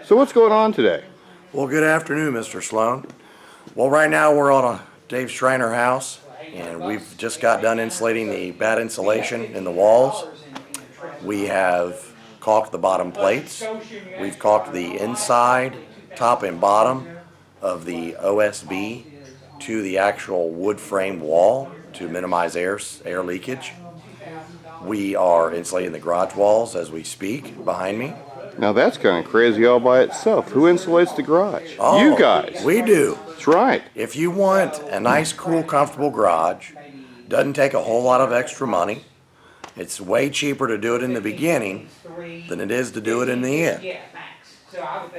So what's going on today? Well, good afternoon, Mr. Sloan. Well, right now we're on a Dave Schreiner house, and we've just got done insulating the bad insulation in the walls. We have caulked the bottom plates. We've caulked the inside, top and bottom of the OSB to the actual wood frame wall to minimize air leakage. We are insulating the garage walls as we speak behind me. Now that's kind of crazy all by itself. Who insulates the garage? Oh, you guys. We do. That's right. If you want a nice, cool, comfortable garage, doesn't take a whole lot of extra money. It's way cheaper to do it in the beginning than it is to do it in the end.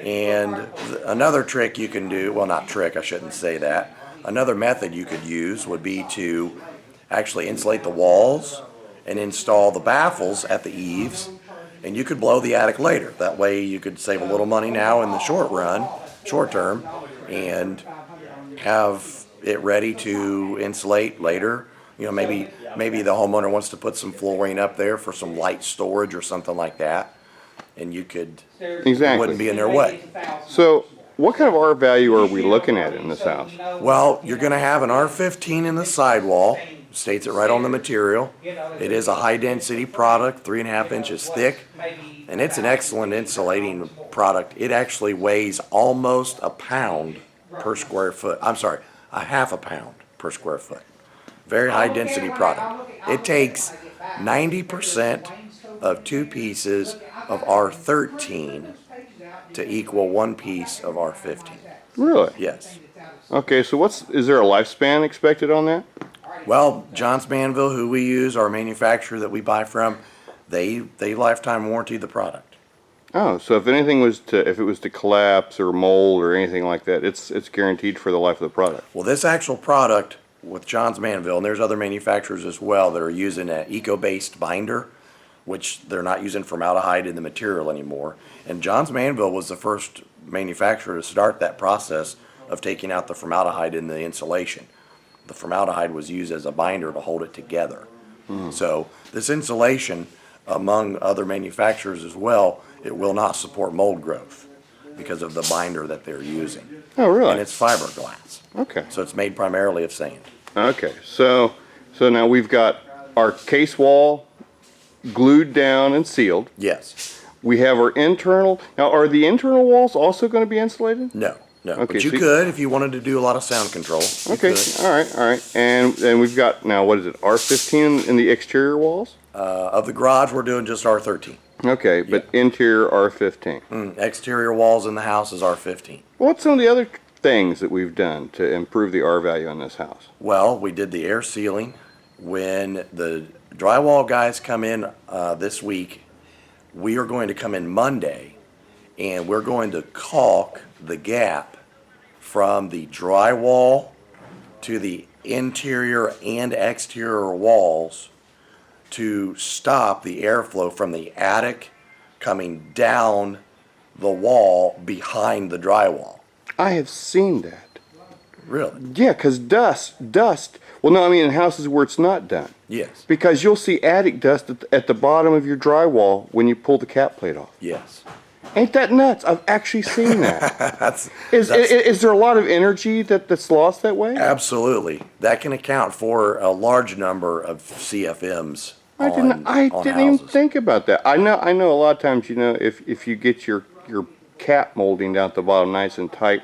And another trick you can do, well, not trick, I shouldn't say that. Another method you could use would be to actually insulate the walls and install the baffles at the eaves, and you could blow the attic later. That way you could save a little money now in the short term, and have it ready to insulate later. You know, maybe the homeowner wants to put some flooring up there for some light storage or something like that, and you could, Exactly. wouldn't be in their way. So what kind of R value are we looking at in this house? Well, you're going to have an R15 in the sidewall. States it right on the material. It is a high-density product, 3.5 inches thick, and it's an excellent insulating product. It actually weighs almost a pound per square foot. I'm sorry, a half a pound per square foot. Very high-density product. It takes 90% of 2 pieces of R13 to equal 1 piece of R15. Really? Yes. Okay, so is there a lifespan expected on that? Well, Johns Manville, who we use, our manufacturer that we buy from, they lifetime warranty the product. Oh, so if it was to collapse or mold or anything like that, it's guaranteed for the life of the product. Well, this actual product with Johns Manville, and there's other manufacturers as well that are using an eco-based binder, which they're not using formaldehyde in the material anymore. And Johns Manville was the first manufacturer to start that process of taking out the formaldehyde in the insulation. The formaldehyde was used as a binder to hold it together. So this insulation, among other manufacturers as well, it will not support mold growth because of the binder that they're using. Oh, really? And it's fiberglass. Okay. So it's made primarily of sand. Okay, so now we've got our case wall glued down and sealed. Yes. We have our internal. Now, are the internal walls also going to be insulated? No. Okay, But you so could if you wanted to do a lot of sound control. You Okay, could. all right. And we've got now, what is it, R15 in the exterior walls? Of the garage, we're doing just R13. Okay, but interior R15. Exterior walls in the house is R15. What's some of the other things that we've done to improve the R value on this house? Well, we did the air sealing. When the drywall guys come in this week, we are going to come in Monday, and we're going to caulk the gap from the drywall to the interior and exterior walls to stop the airflow from the attic coming down the wall behind the drywall. I have seen that. Really? Yeah, because dust. Well, no, I mean in houses where it's not done. Yes. Because you'll see attic dust at the bottom of your drywall when you pull the cap plate off. Yes. Ain't that nuts? I've actually seen that. That's Is there a lot of energy that's lost that way? absolutely. That can account for a large number of CFMs I didn't even houses. think about that. I know a lot of times, if you get your cap molding down at the bottom nice and tight,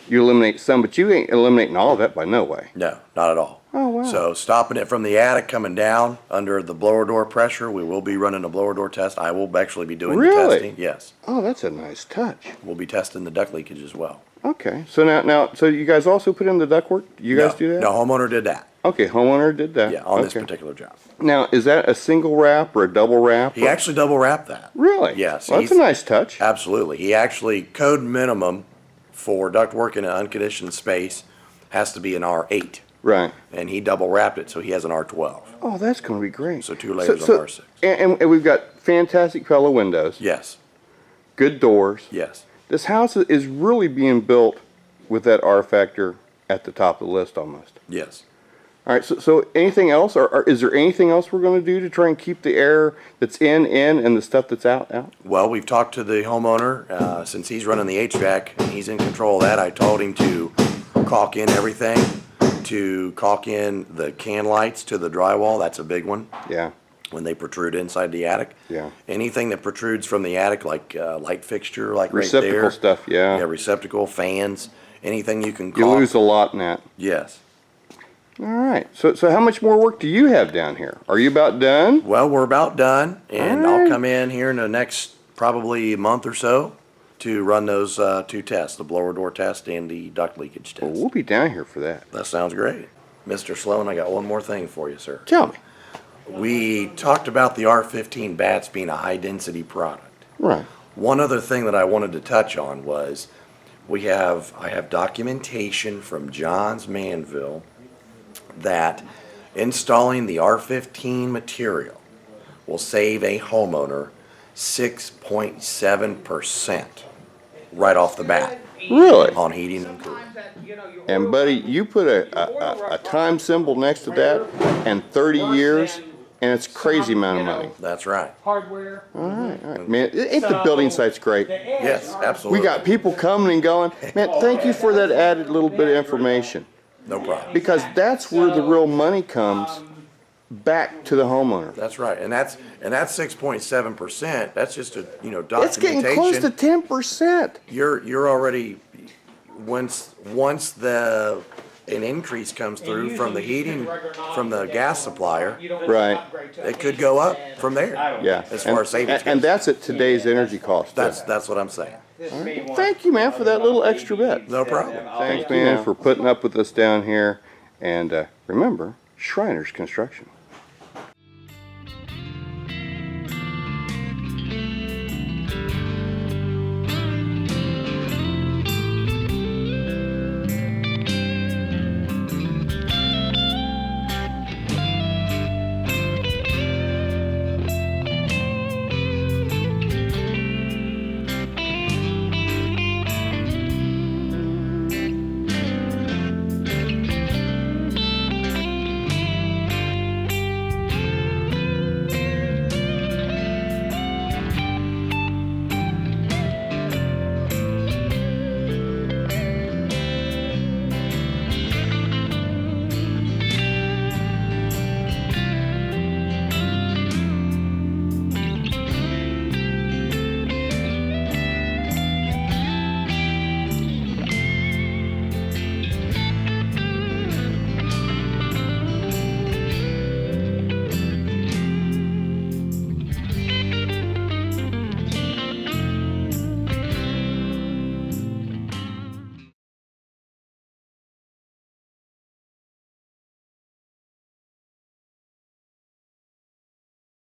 you eliminate some, but you ain't eliminating all of that by no way. No, not at all. Oh, wow. So stopping it from the attic coming down under the blower door pressure, we will be running a blower door test. I will actually be doing the Really? testing. Yes. Oh, that's a nice touch. We'll be testing the duct leakage as well. Okay, so so you guys also put in the ductwork? You guys do that? No, homeowner did that. Okay, homeowner did that. Yeah, on this Okay. particular job. Now, is that a single wrap or a double wrap? He actually double wrapped that. Really? Yes, Well, that's a nice touch. Absolutely. He actually, code minimum for ductwork in an unconditioned space has to be an R8. Right. And he double wrapped it, so he has an R12. Oh, that's going to be great. So 2 layers of R6. And we've got fantastic fellow windows. Yes, Good doors. yes. This house is really being built with that R factor at the top of the list almost. Yes. All right, so anything else, or is there anything else we're gonna do to try and keep the air that's in, and the stuff that's out? Well, we've talked to the homeowner, since he's running the HVAC and he's in control of that. I told him to caulk in everything, to caulk in the can lights to the drywall. That's a big one Yeah, when they protrude inside the attic. yeah. Anything that protrudes from the attic, like light fixture, like right Receptacle there. stuff, yeah. Yeah, receptacle, fans, anything you can You caulk. lose a lot in that. Yes. All right, so how much more work do you have down here? Are you about done? Well, we're about done, and All right. I'll come in here in the next probably month or so to run those two tests, the blower door test and the duct leakage Well, test. we'll be down here for that. That sounds great. Mr. Sloan, I got one more thing for you, sir. Tell me. We talked about the R15 bats being a high-density product. Right. One other thing that I wanted to touch on was I have documentation from Johns Manville that installing the R15 material will save a homeowner 6.7% right off the bat Really? on heating and cooling. And buddy, you put a time symbol next to that and 30 years, and it's crazy amount of money. That's right. Hardware. All right. Man, ain't the building site's great? Yes, We absolutely. got people coming and going. Man, thank you for that added little bit of information. No problem. Because that's where the real money comes back to the homeowner. That's right. And that's 6.7%. That's just a, It's getting close to documentation. 10%. You're already, once an increase comes through from the heating, from the gas supplier, Right. it could go up from there. Yeah. As far as savings And goes. that's at today's energy cost. That's what I'm saying. Thank you, man, for that little extra bit. No problem. Thanks, man, for putting up with us down here. And remember, Shriners Construction.